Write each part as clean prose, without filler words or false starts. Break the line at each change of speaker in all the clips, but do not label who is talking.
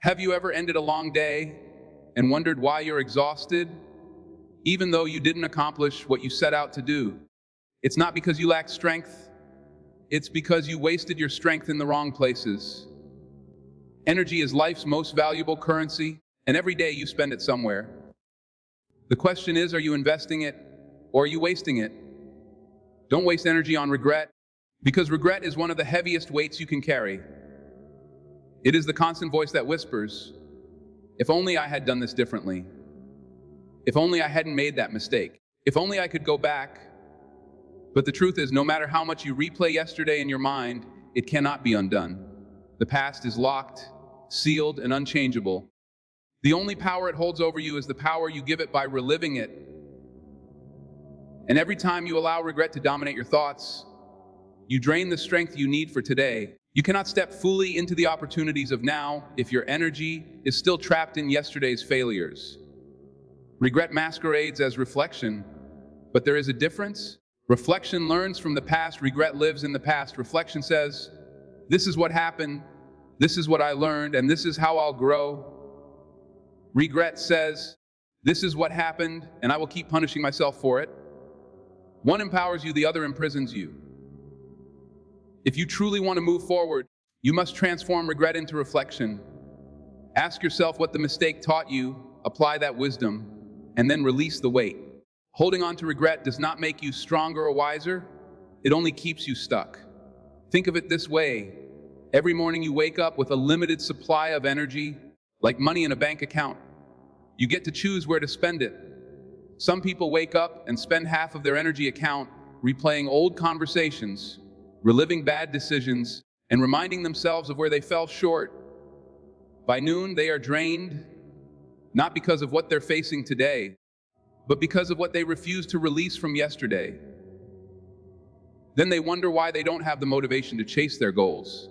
Have you ever ended a long day and wondered why you're exhausted, even though you didn't accomplish what you set out to do? It's not because you lack strength, it's because you wasted your strength in the wrong places. Energy is life's most valuable currency, and every day you spend it somewhere. The question is, are you investing it or are you wasting it? Don't waste energy on regret, because regret is one of the heaviest weights you can carry. It is the constant voice that whispers, if only I had done this differently. If only I hadn't made that mistake. If only I could go back. But the truth is, no matter how much you replay yesterday in your mind, it cannot be undone. The past is locked, sealed, and unchangeable. The only power it holds over you is the power you give it by reliving it. And every time you allow regret to dominate your thoughts, you drain the strength you need for today. You cannot step fully into the opportunities of now if your energy is still trapped in yesterday's failures. Regret masquerades as reflection, but there is a difference. Reflection learns from the past, regret lives in the past. Reflection says, this is what happened, this is what I learned, and this is how I'll grow. Regret says, this is what happened, and I will keep punishing myself for it. One empowers you, the other imprisons you. If you truly want to move forward, you must transform regret into reflection. Ask yourself what the mistake taught you, apply that wisdom, and then release the weight. Holding on to regret does not make you stronger or wiser, it only keeps you stuck. Think of it this way: every morning you wake up with a limited supply of energy, like money in a bank account. You get to choose where to spend it. Some people wake up and spend half of their energy account replaying old conversations, reliving bad decisions, and reminding themselves of where they fell short. By noon, they are drained, not because of what they're facing today, but because of what they refuse to release from yesterday. Then they wonder why they don't have the motivation to chase their goals.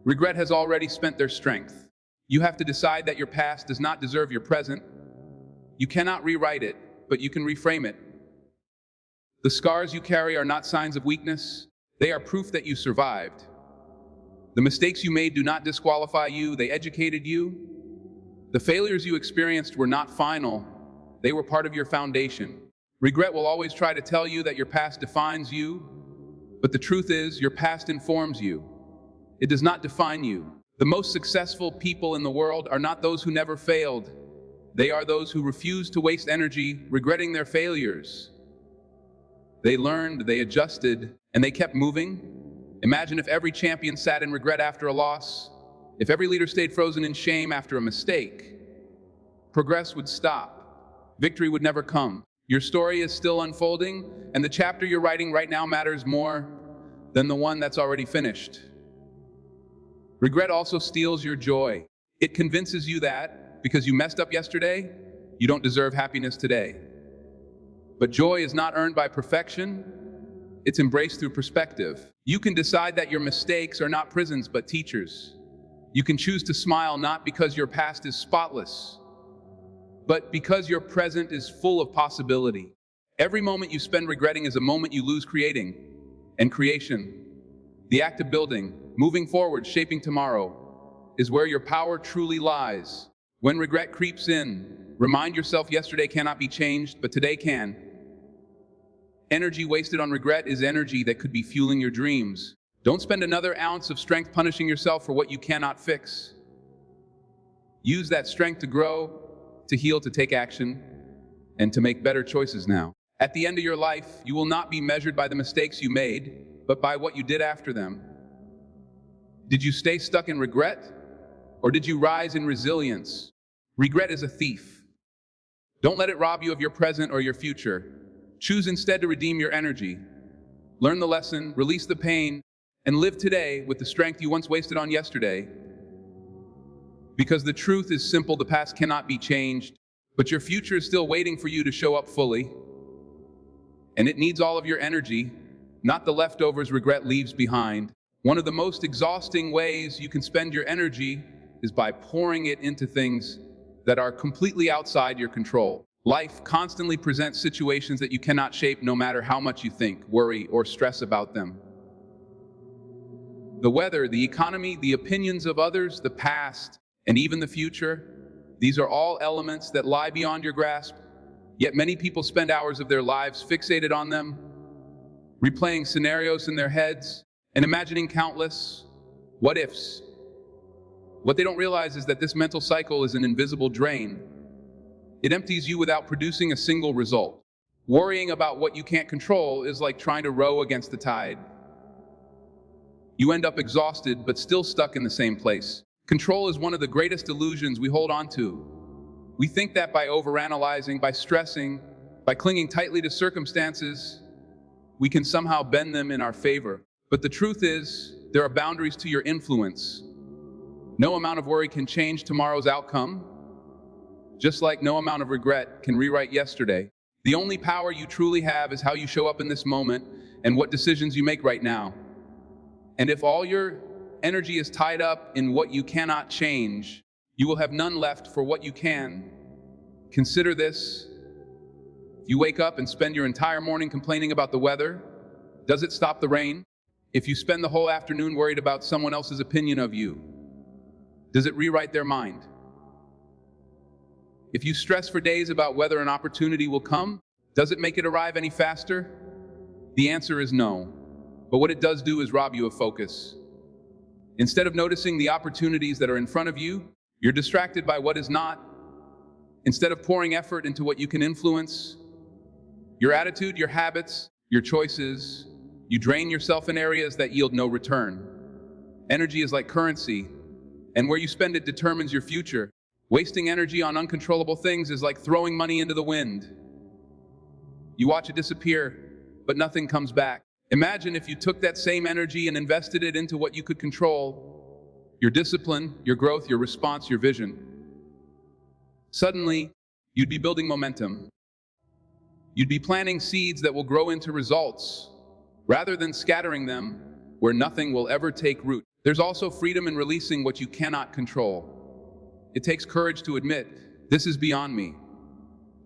Regret has already spent their strength. You have to decide that your past does not deserve your present. You cannot rewrite it, but you can reframe it. The scars you carry are not signs of weakness. They are proof that you survived. The mistakes you made do not disqualify you, they educated you. The failures you experienced were not final, they were part of your foundation. Regret will always try to tell you that your past defines you, but the truth is, your past informs you. It does not define you. The most successful people in the world are not those who never failed. They are those who refuse to waste energy regretting their failures. They learned, they adjusted, and they kept moving. Imagine if every champion sat in regret after a loss, if every leader stayed frozen in shame after a mistake. Progress would stop. Victory would never come. Your story is still unfolding, and the chapter you're writing right now matters more than the one that's already finished. Regret also steals your joy. It convinces you that, because you messed up yesterday, you don't deserve happiness today. But joy is not earned by perfection, it's embraced through perspective. You can decide that your mistakes are not prisons but teachers. You can choose to smile not because your past is spotless, but because your present is full of possibility. Every moment you spend regretting is a moment you lose creating. And creation, the act of building, moving forward, shaping tomorrow, is where your power truly lies. When regret creeps in, remind yourself yesterday cannot be changed, but today can. Energy wasted on regret is energy that could be fueling your dreams. Don't spend another ounce of strength punishing yourself for what you cannot fix. Use that strength to grow, to heal, to take action, and to make better choices now. At the end of your life, you will not be measured by the mistakes you made, but by what you did after them. Did you stay stuck in regret, or did you rise in resilience? Regret is a thief. Don't let it rob you of your present or your future. Choose instead to redeem your energy. Learn the lesson, release the pain, and live today with the strength you once wasted on yesterday. Because the truth is simple, the past cannot be changed, but your future is still waiting for you to show up fully. And it needs all of your energy, not the leftovers regret leaves behind. One of the most exhausting ways you can spend your energy is by pouring it into things that are completely outside your control. Life constantly presents situations that you cannot shape no matter how much you think, worry, or stress about them. The weather, the economy, the opinions of others, the past, and even the future. These are all elements that lie beyond your grasp, yet many people spend hours of their lives fixated on them, replaying scenarios in their heads and imagining countless what ifs. What they don't realize is that this mental cycle is an invisible drain. It empties you without producing a single result. Worrying about what you can't control is like trying to row against the tide. You end up exhausted, but still stuck in the same place. Control is one of the greatest illusions we hold on to. We think that by overanalyzing, by stressing, by clinging tightly to circumstances, we can somehow bend them in our favor. But the truth is, there are boundaries to your influence. No amount of worry can change tomorrow's outcome, just like no amount of regret can rewrite yesterday. The only power you truly have is how you show up in this moment and what decisions you make right now. And if all your energy is tied up in what you cannot change, you will have none left for what you can. Consider this. If you wake up and spend your entire morning complaining about the weather, does it stop the rain? If you spend the whole afternoon worried about someone else's opinion of you, does it rewrite their mind? If you stress for days about whether an opportunity will come, does it make it arrive any faster? The answer is no. But what it does do is rob you of focus. Instead of noticing the opportunities that are in front of you, you're distracted by what is not. Instead of pouring effort into what you can influence, your attitude, your habits, your choices, you drain yourself in areas that yield no return. Energy is like currency, and where you spend it determines your future. Wasting energy on uncontrollable things is like throwing money into the wind. You watch it disappear, but nothing comes back. Imagine if you took that same energy and invested it into what you could control: your discipline, your growth, your response, your vision. Suddenly, you'd be building momentum. You'd be planting seeds that will grow into results, rather than scattering them where nothing will ever take root. There's also freedom in releasing what you cannot control. It takes courage to admit, this is beyond me.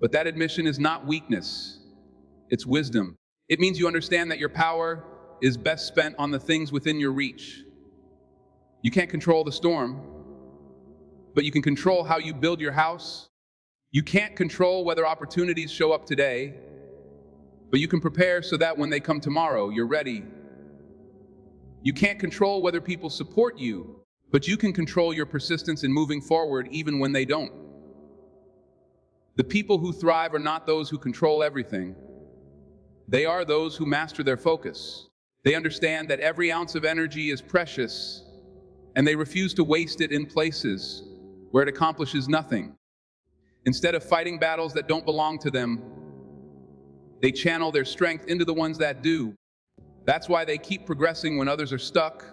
But that admission is not weakness, it's wisdom. It means you understand that your power is best spent on the things within your reach. You can't control the storm, but you can control how you build your house. You can't control whether opportunities show up today, but you can prepare so that when they come tomorrow, you're ready. You can't control whether people support you, but you can control your persistence in moving forward even when they don't. The people who thrive are not those who control everything. They are those who master their focus. They understand that every ounce of energy is precious, and they refuse to waste it in places where it accomplishes nothing. Instead of fighting battles that don't belong to them, they channel their strength into the ones that do. That's why they keep progressing when others are stuck.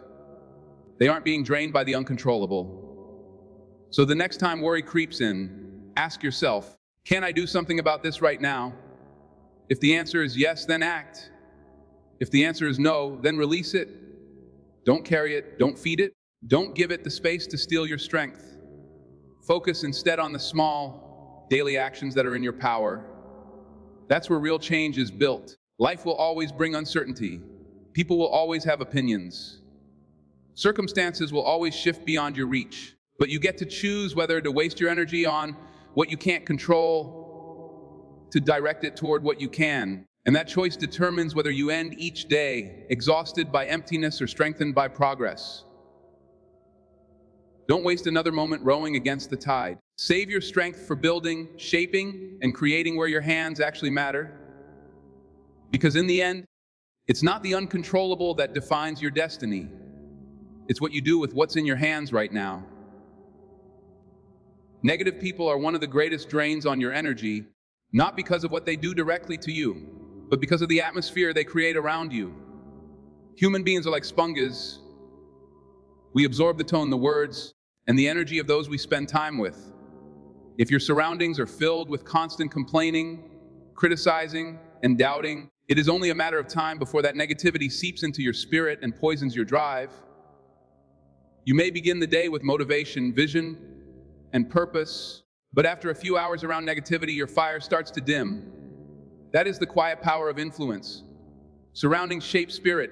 They aren't being drained by the uncontrollable. So the next time worry creeps in, ask yourself, can I do something about this right now? If the answer is yes, then act. If the answer is no, then release it. Don't carry it, don't feed it, don't give it the space to steal your strength. Focus instead on the small, daily actions that are in your power. That's where real change is built. Life will always bring uncertainty. People will always have opinions. Circumstances will always shift beyond your reach. But you get to choose whether to waste your energy on what you can't control, to direct it toward what you can. And that choice determines whether you end each day exhausted by emptiness or strengthened by progress. Don't waste another moment rowing against the tide. Save your strength for building, shaping, and creating where your hands actually matter. Because in the end, it's not the uncontrollable that defines your destiny. It's what you do with what's in your hands right now. Negative people are one of the greatest drains on your energy, not because of what they do directly to you, but because of the atmosphere they create around you. Human beings are like sponges. We absorb the tone, the words, and the energy of those we spend time with. If your surroundings are filled with constant complaining, criticizing, and doubting, it is only a matter of time before that negativity seeps into your spirit and poisons your drive. You may begin the day with motivation, vision, and purpose, but after a few hours around negativity, your fire starts to dim. That is the quiet power of influence. Surroundings shape spirit.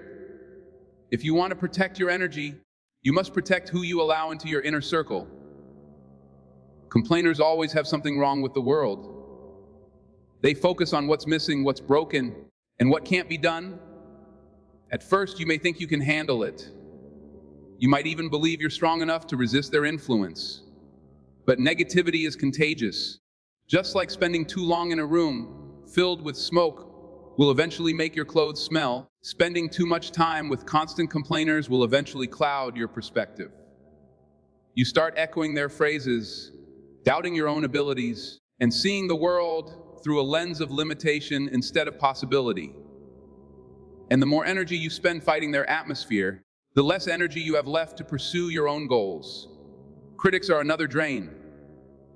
If you want to protect your energy, you must protect who you allow into your inner circle. Complainers always have something wrong with the world. They focus on what's missing, what's broken, and what can't be done. At first, you may think you can handle it. You might even believe you're strong enough to resist their influence. But negativity is contagious. Just like spending too long in a room filled with smoke will eventually make your clothes smell, spending too much time with constant complainers will eventually cloud your perspective. You start echoing their phrases, doubting your own abilities, and seeing the world through a lens of limitation instead of possibility. And the more energy you spend fighting their atmosphere, the less energy you have left to pursue your own goals. Critics are another drain.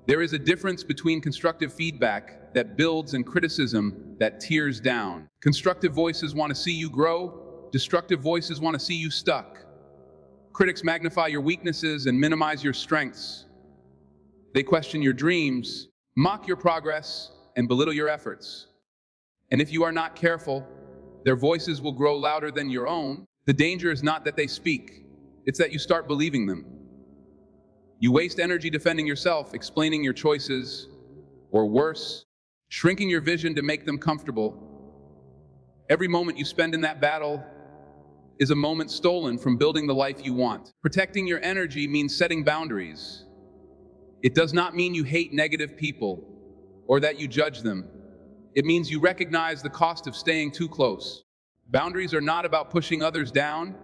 There is a difference between constructive feedback that builds and criticism that tears down. Constructive voices want to see you grow. Destructive voices want to see you stuck. Critics magnify your weaknesses and minimize your strengths. They question your dreams, mock your progress, and belittle your efforts. And if you are not careful, their voices will grow louder than your own. The danger is not that they speak, it's that you start believing them. You waste energy defending yourself, explaining your choices, or worse, shrinking your vision to make them comfortable. Every moment you spend in that battle is a moment stolen from building the life you want. Protecting your energy means setting boundaries. It does not mean you hate negative people or that you judge them. It means you recognize the cost of staying too close. Boundaries are not about pushing others down.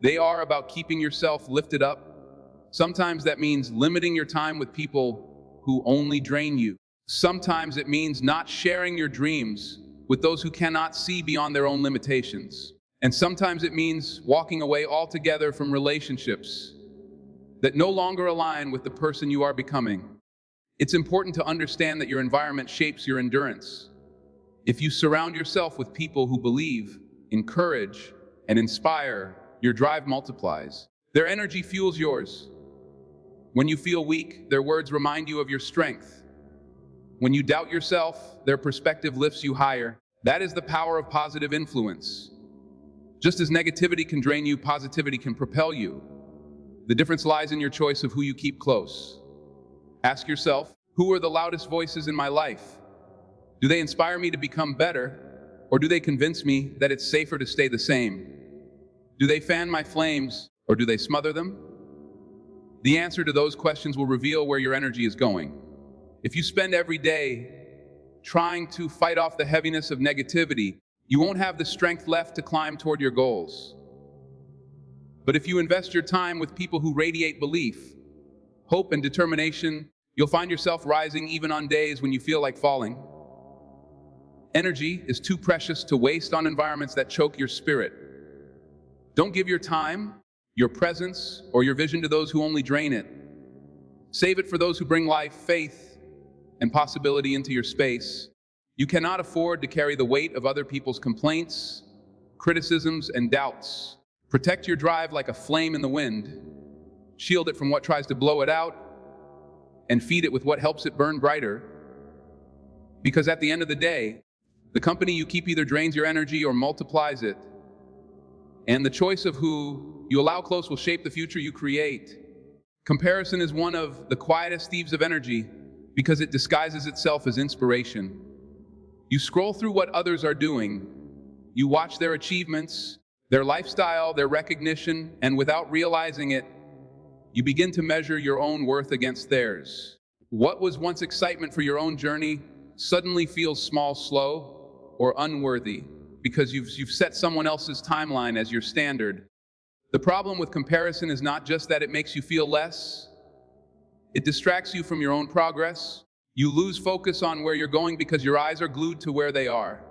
They are about keeping yourself lifted up. Sometimes that means limiting your time with people who only drain you. Sometimes it means not sharing your dreams with those who cannot see beyond their own limitations. And sometimes it means walking away altogether from relationships that no longer align with the person you are becoming. It's important to understand that your environment shapes your endurance. If you surround yourself with people who believe, encourage, and inspire, your drive multiplies. Their energy fuels yours. When you feel weak, their words remind you of your strength. When you doubt yourself, their perspective lifts you higher. That is the power of positive influence. Just as negativity can drain you, positivity can propel you. The difference lies in your choice of who you keep close. Ask yourself, who are the loudest voices in my life? Do they inspire me to become better, or do they convince me that it's safer to stay the same? Do they fan my flames, or do they smother them? The answer to those questions will reveal where your energy is going. If you spend every day trying to fight off the heaviness of negativity, you won't have the strength left to climb toward your goals. But if you invest your time with people who radiate belief, hope, and determination, you'll find yourself rising even on days when you feel like falling. Energy is too precious to waste on environments that choke your spirit. Don't give your time, your presence, or your vision to those who only drain it. Save it for those who bring life, faith, and possibility into your space. You cannot afford to carry the weight of other people's complaints, criticisms, and doubts. Protect your drive like a flame in the wind. Shield it from what tries to blow it out, and feed it with what helps it burn brighter. Because at the end of the day, the company you keep either drains your energy or multiplies it. And the choice of who you allow close will shape the future you create. Comparison is one of the quietest thieves of energy because it disguises itself as inspiration. You scroll through what others are doing. You watch their achievements, their lifestyle, their recognition, and without realizing it, you begin to measure your own worth against theirs. What was once excitement for your own journey suddenly feels small, slow, or unworthy because you've set someone else's timeline as your standard. The problem with comparison is not just that it makes you feel less, it distracts you from your own progress. You lose focus on where you're going because your eyes are glued to where they are.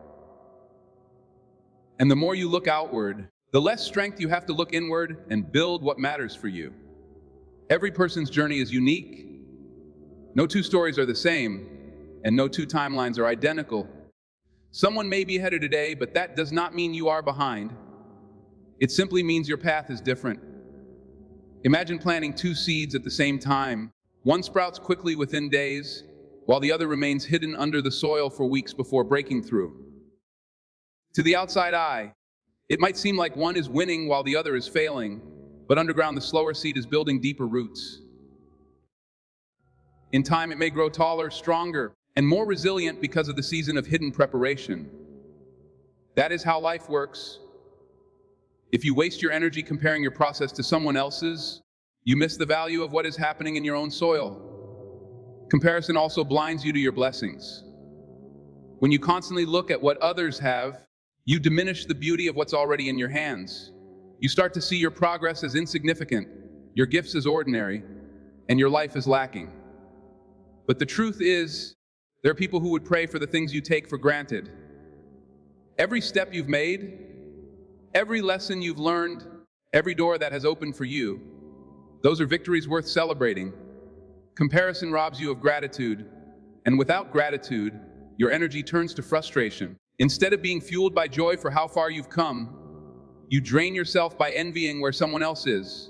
And the more you look outward, the less strength you have to look inward and build what matters for you. Every person's journey is unique. No two stories are the same, and no two timelines are identical. Someone may be ahead today, but that does not mean you are behind. It simply means your path is different. Imagine planting two seeds at the same time. One sprouts quickly within days, while the other remains hidden under the soil for weeks before breaking through. To the outside eye, it might seem like one is winning while the other is failing, but underground the slower seed is building deeper roots. In time, it may grow taller, stronger, and more resilient because of the season of hidden preparation. That is how life works. If you waste your energy comparing your process to someone else's, you miss the value of what is happening in your own soil. Comparison also blinds you to your blessings. When you constantly look at what others have, you diminish the beauty of what's already in your hands. You start to see your progress as insignificant, your gifts as ordinary, and your life as lacking. But the truth is, there are people who would pray for the things you take for granted. Every step you've made, every lesson you've learned, every door that has opened for you, those are victories worth celebrating. Comparison robs you of gratitude, and without gratitude, your energy turns to frustration. Instead of being fueled by joy for how far you've come, you drain yourself by envying where someone else is.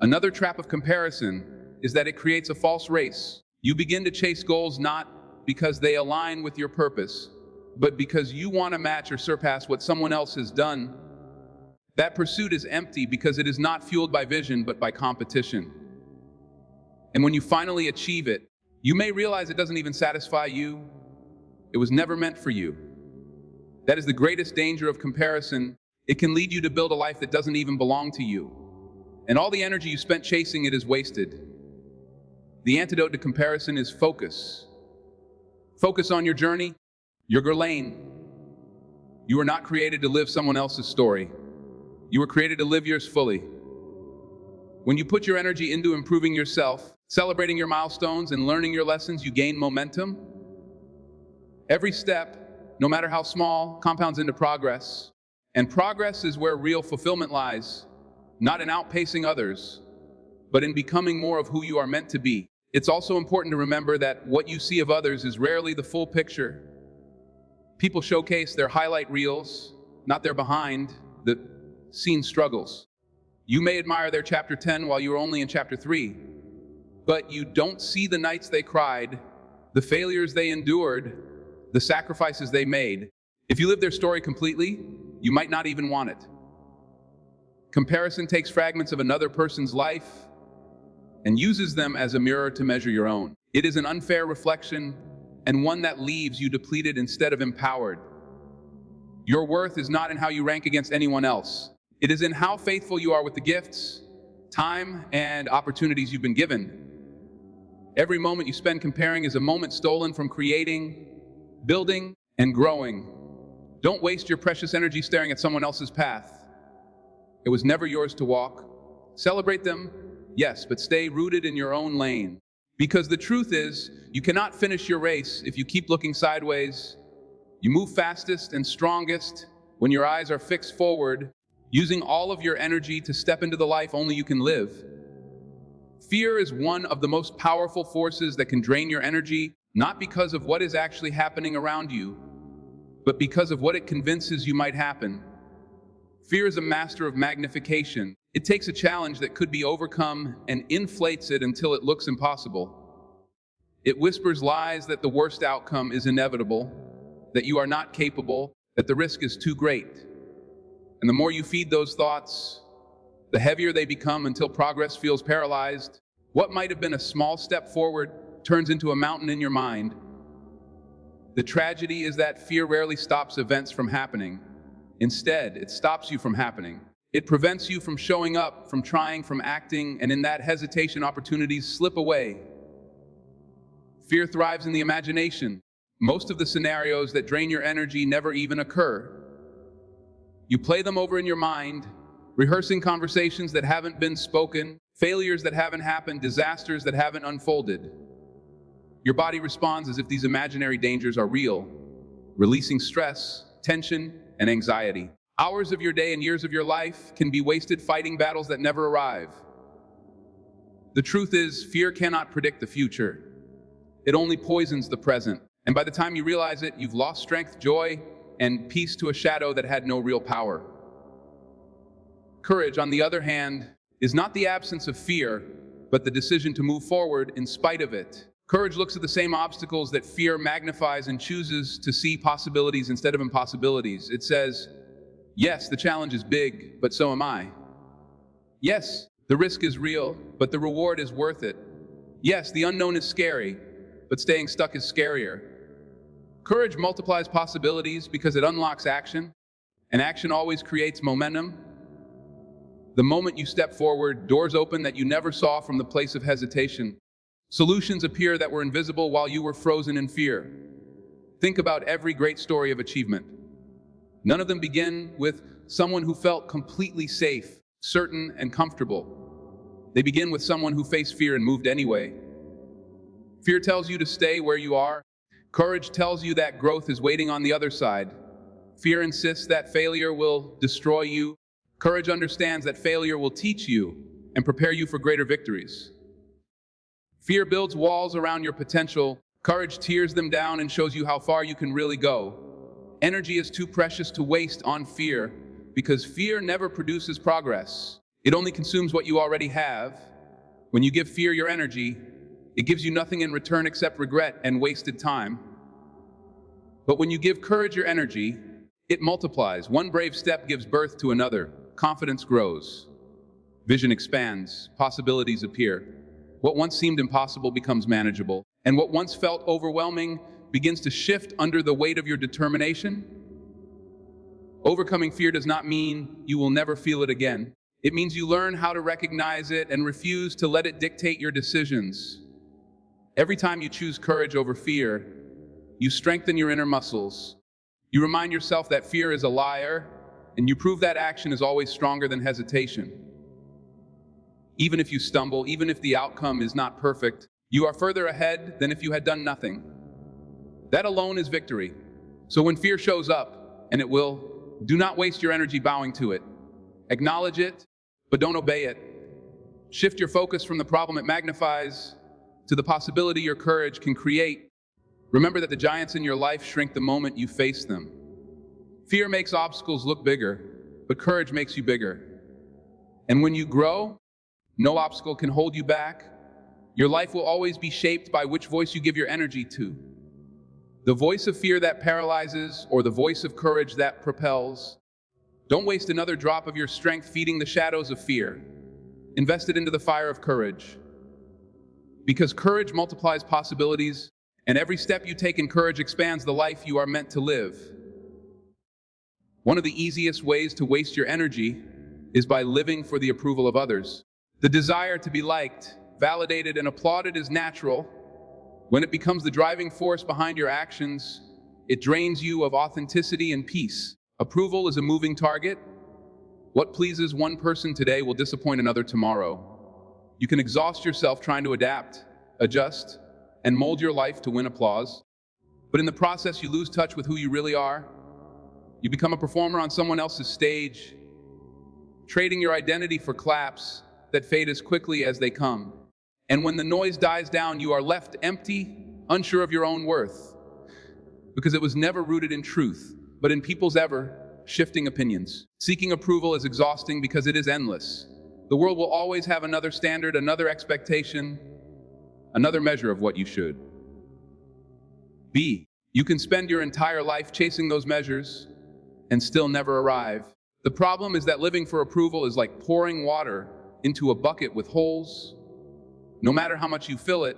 Another trap of comparison is that it creates a false race. You begin to chase goals not because they align with your purpose, but because you want to match or surpass what someone else has done. That pursuit is empty because it is not fueled by vision, but by competition. And when you finally achieve it, you may realize it doesn't even satisfy you. It was never meant for you. That is the greatest danger of comparison. It can lead you to build a life that doesn't even belong to you. And all the energy you spent chasing it is wasted. The antidote to comparison is focus. Focus on your journey, your lane. You were not created to live someone else's story. You were created to live yours fully. When you put your energy into improving yourself, celebrating your milestones, and learning your lessons, you gain momentum. Every step, no matter how small, compounds into progress. And progress is where real fulfillment lies, not in outpacing others, but in becoming more of who you are meant to be. It's also important to remember that what you see of others is rarely the full picture. People showcase their highlight reels, not their behind the scenes struggles. You may admire their chapter 10 while you are only in chapter 3, but you don't see the nights they cried, the failures they endured, the sacrifices they made. If you live their story completely, you might not even want it. Comparison takes fragments of another person's life and uses them as a mirror to measure your own. It is an unfair reflection and one that leaves you depleted instead of empowered. Your worth is not in how you rank against anyone else. It is in how faithful you are with the gifts, time, and opportunities you've been given. Every moment you spend comparing is a moment stolen from creating, building, and growing. Don't waste your precious energy staring at someone else's path. It was never yours to walk. Celebrate them, yes, but stay rooted in your own lane. Because the truth is, you cannot finish your race if you keep looking sideways. You move fastest and strongest when your eyes are fixed forward, using all of your energy to step into the life only you can live. Fear is one of the most powerful forces that can drain your energy, not because of what is actually happening around you, but because of what it convinces you might happen. Fear is a master of magnification. It takes a challenge that could be overcome and inflates it until it looks impossible. It whispers lies that the worst outcome is inevitable, that you are not capable, that the risk is too great. And the more you feed those thoughts, the heavier they become until progress feels paralyzed. What might have been a small step forward turns into a mountain in your mind. The tragedy is that fear rarely stops events from happening. Instead, it stops you from happening. It prevents you from showing up, from trying, from acting, and in that hesitation, opportunities slip away. Fear thrives in the imagination. Most of the scenarios that drain your energy never even occur. You play them over in your mind, rehearsing conversations that haven't been spoken, failures that haven't happened, disasters that haven't unfolded. Your body responds as if these imaginary dangers are real, releasing stress, tension, and anxiety. Hours of your day and years of your life can be wasted fighting battles that never arrive. The truth is, fear cannot predict the future. It only poisons the present. And by the time you realize it, you've lost strength, joy, and peace to a shadow that had no real power. Courage, on the other hand, is not the absence of fear, but the decision to move forward in spite of it. Courage looks at the same obstacles that fear magnifies and chooses to see possibilities instead of impossibilities. It says, yes, the challenge is big, but so am I. Yes, the risk is real, but the reward is worth it. Yes, the unknown is scary, but staying stuck is scarier. Courage multiplies possibilities because it unlocks action, and action always creates momentum. The moment you step forward, doors open that you never saw from the place of hesitation. Solutions appear that were invisible while you were frozen in fear. Think about every great story of achievement. None of them begin with someone who felt completely safe, certain, and comfortable. They begin with someone who faced fear and moved anyway. Fear tells you to stay where you are. Courage tells you that growth is waiting on the other side. Fear insists that failure will destroy you. Courage understands that failure will teach you and prepare you for greater victories. Fear builds walls around your potential. Courage tears them down and shows you how far you can really go. Energy is too precious to waste on fear because fear never produces progress. It only consumes what you already have. When you give fear your energy, it gives you nothing in return except regret and wasted time. But when you give courage your energy, it multiplies. One brave step gives birth to another. Confidence grows. Vision expands. Possibilities appear. What once seemed impossible becomes manageable. And what once felt overwhelming begins to shift under the weight of your determination. Overcoming fear does not mean you will never feel it again. It means you learn how to recognize it and refuse to let it dictate your decisions. Every time you choose courage over fear, you strengthen your inner muscles. You remind yourself that fear is a liar, and you prove that action is always stronger than hesitation. Even if you stumble, even if the outcome is not perfect, you are further ahead than if you had done nothing. That alone is victory. So when fear shows up, and it will, do not waste your energy bowing to it. Acknowledge it, but don't obey it. Shift your focus from the problem it magnifies to the possibility your courage can create. Remember that the giants in your life shrink the moment you face them. Fear makes obstacles look bigger, but courage makes you bigger. And when you grow, no obstacle can hold you back. Your life will always be shaped by which voice you give your energy to. The voice of fear that paralyzes, or the voice of courage that propels. Don't waste another drop of your strength feeding the shadows of fear. Invest it into the fire of courage. Because courage multiplies possibilities, and every step you take in courage expands the life you are meant to live. One of the easiest ways to waste your energy is by living for the approval of others. The desire to be liked, validated, and applauded is natural. When it becomes the driving force behind your actions, it drains you of authenticity and peace. Approval is a moving target. What pleases one person today will disappoint another tomorrow. You can exhaust yourself trying to adapt, adjust, and mold your life to win applause. But in the process, you lose touch with who you really are. You become a performer on someone else's stage, trading your identity for claps that fade as quickly as they come. And when the noise dies down, you are left empty, unsure of your own worth, because it was never rooted in truth, but in people's ever-shifting opinions. Seeking approval is exhausting because it is endless. The world will always have another standard, another expectation, another measure of what you should be. You can spend your entire life chasing those measures and still never arrive. The problem is that living for approval is like pouring water into a bucket with holes. No matter how much you fill it,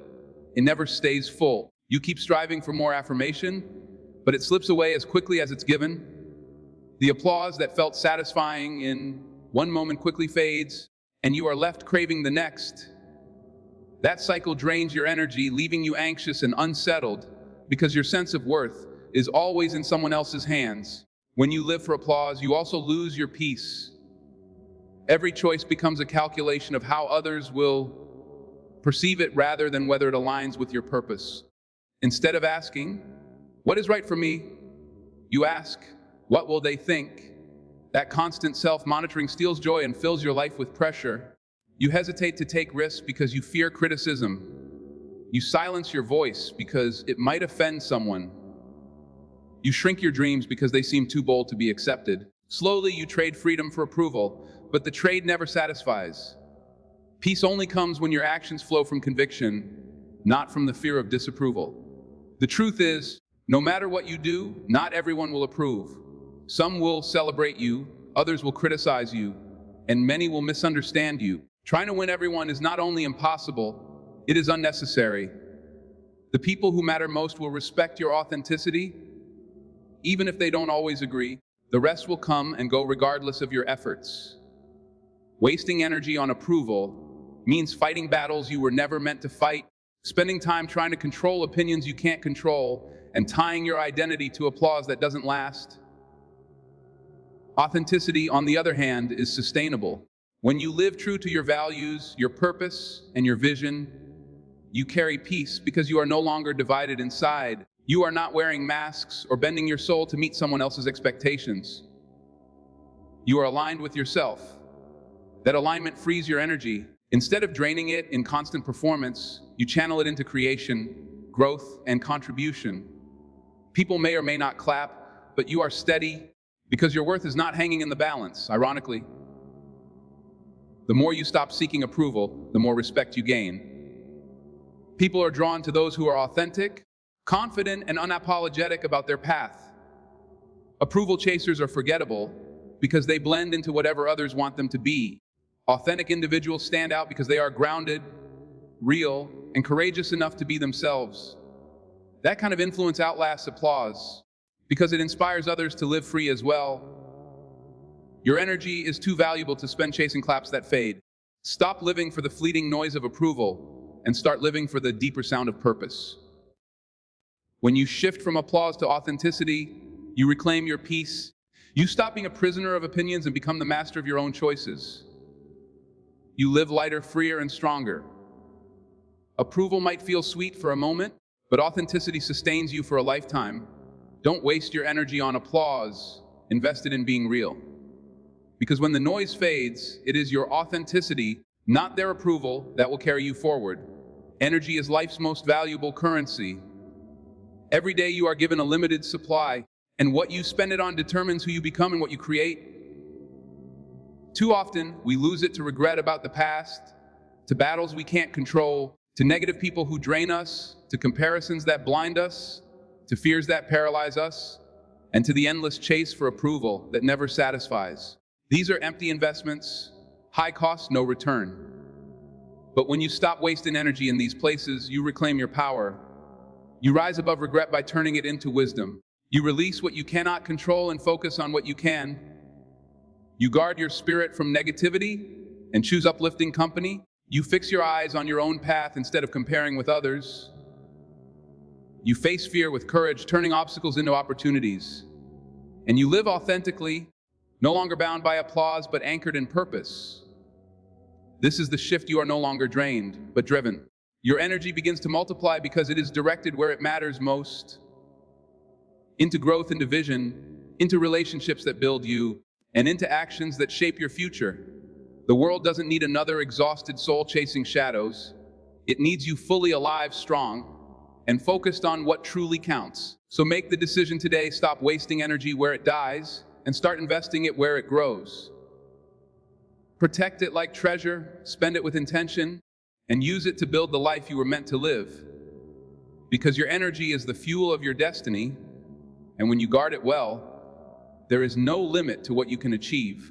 it never stays full. You keep striving for more affirmation, but it slips away as quickly as it's given. The applause that felt satisfying in one moment quickly fades, and you are left craving the next. That cycle drains your energy, leaving you anxious and unsettled because your sense of worth is always in someone else's hands. When you live for applause, you also lose your peace. Every choice becomes a calculation of how others will perceive it rather than whether it aligns with your purpose. Instead of asking, "What is right for me?" you ask, "What will they think?" That constant self-monitoring steals joy and fills your life with pressure. You hesitate to take risks because you fear criticism. You silence your voice because it might offend someone. You shrink your dreams because they seem too bold to be accepted. Slowly, you trade freedom for approval, but the trade never satisfies. Peace only comes when your actions flow from conviction, not from the fear of disapproval. The truth is, no matter what you do, not everyone will approve. Some will celebrate you, others will criticize you, and many will misunderstand you. Trying to win everyone is not only impossible, It is unnecessary. The people who matter most will respect your authenticity, even if they don't always agree. The rest will come and go regardless of your efforts. Wasting energy on approval means fighting battles you were never meant to fight, spending time trying to control opinions you can't control, and tying your identity to applause that doesn't last. Authenticity, on the other hand, is sustainable. When you live true to your values, your purpose, and your vision, you carry peace because you are no longer divided inside. You are not wearing masks or bending your soul to meet someone else's expectations. You are aligned with yourself. That alignment frees your energy. Instead of draining it in constant performance, you channel it into creation, growth, and contribution. People may or may not clap, but you are steady because your worth is not hanging in the balance. Ironically, the more you stop seeking approval, the more respect you gain. People are drawn to those who are authentic, confident, and unapologetic about their path. Approval chasers are forgettable because they blend into whatever others want them to be. Authentic individuals stand out because they are grounded, real, and courageous enough to be themselves. That kind of influence outlasts applause because it inspires others to live free as well. Your energy is too valuable to spend chasing claps that fade. Stop living for the fleeting noise of approval and start living for the deeper sound of purpose. When you shift from applause to authenticity, you reclaim your peace. You stop being a prisoner of opinions and become the master of your own choices. You live lighter, freer, and stronger. Approval might feel sweet for a moment, but authenticity sustains you for a lifetime. Don't waste your energy on applause. Invest it in being real. Because when the noise fades, it is your authenticity, not their approval, that will carry you forward. Energy is life's most valuable currency. Every day you are given a limited supply, and what you spend it on determines who you become and what you create. Too often, we lose it to regret about the past, to battles we can't control, to negative people who drain us, to comparisons that blind us, to fears that paralyze us, and to the endless chase for approval that never satisfies. These are empty investments, high cost, no return. But when you stop wasting energy in these places, you reclaim your power. You rise above regret by turning it into wisdom. You release what you cannot control and focus on what you can. You guard your spirit from negativity and choose uplifting company. You fix your eyes on your own path instead of comparing with others. You face fear with courage, turning obstacles into opportunities. And you live authentically, no longer bound by applause, but anchored in purpose. This is the shift. You are no longer drained, but driven. Your energy begins to multiply because it is directed where it matters most. Into growth, into vision, into relationships that build you, and into actions that shape your future. The world doesn't need another exhausted soul chasing shadows. It needs you fully alive, strong, and focused on what truly counts. So make the decision today, stop wasting energy where it dies, and start investing it where it grows. Protect it like treasure, spend it with intention, and use it to build the life you were meant to live. Because your energy is the fuel of your destiny, and when you guard it well, there is no limit to what you can achieve.